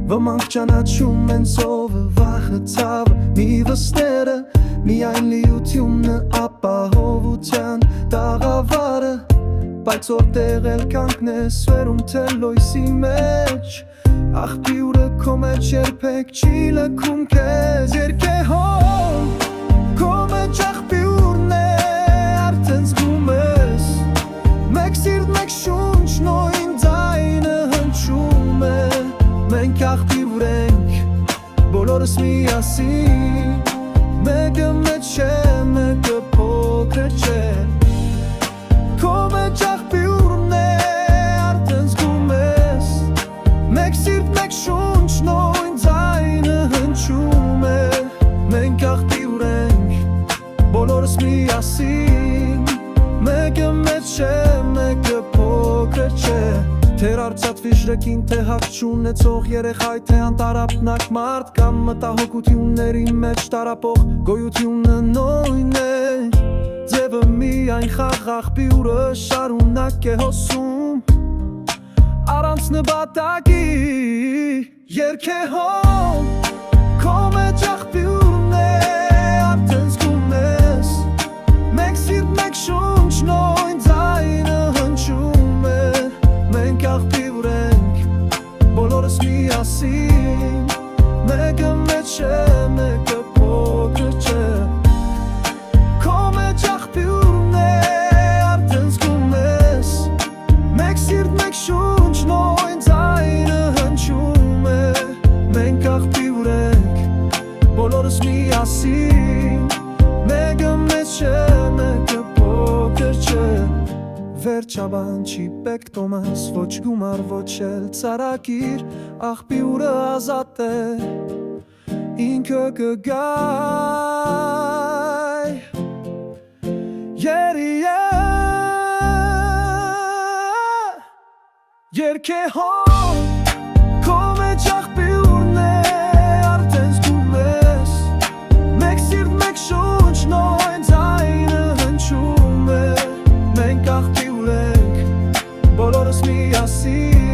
Ոմանք ճանաչում են սովը, վախը, ցավը, միվստերը, միայն լիությունը ապահովության տաղավարը, բայց որտեղ էլ կանգնես վերում թելոյսի մեջ, աղբյուրը քո մեջ երբեք չի լքում քեզ, երկեհոմ քո մեջ աղբյուրն է, արդեն զգում ես, մեկ սիրտ, մեկ շունչ, նույն ձայնը հնչում է, մենք աղբյուր ենք, բոլորս միասին, մեկը մեջ է, մեկը փոքր չէ, քո մեջ աղբյուրն է, արդեն զգում ես, մեկ սիրտ, մեկ շունչ, նույն ձայնը հնչում է, մենք աղբյուր ենք, բոլորս միասին, մեկը մեջ է, մեկը փոքր չէ, թեր արծաթ վիժրեկին, թե հաք չունեցող երեխայ, թե անտարապնակ մարդ, կամ մտահոգությունների մեջ տարապող գոյությունը նույն է, ձևը միայն խաղ, աղբյուրը շարունակ է հոսում, առանց նպատակի, երգեհոմ, քո մեջ աղբյուրն է, արդեն զգում ես, մեկ սիրտ, մեկ շունչ, նույն ձայնը հնչում է, մենք աղբյուր ենք, բոլորս միասին, մեկը մեջ է, մեկը փոքր չէ, քո մեջ աղբյուրն է, արդեն զգում ես, մեկ սիրտ, մեկ շունչ, նույն ձայնը հնչում է, մենք աղբյուր ենք, բոլորս միասին, մեկը մեջ է, մեկը փոքր չէ, վերջաբան չի պեք Տոմաս, ոչ գումար, ոչ էլ ծարագիր, աղբյուրը ազատ է, ինքը կգա, երգեհոմ, քո մեջ աղբյուրն է, արդեն զգում ես, մեկ սիրտ, մեկ շունչ, նույն ձայնը հնչում է, մենք աղբյուր ենք, բոլորս միասին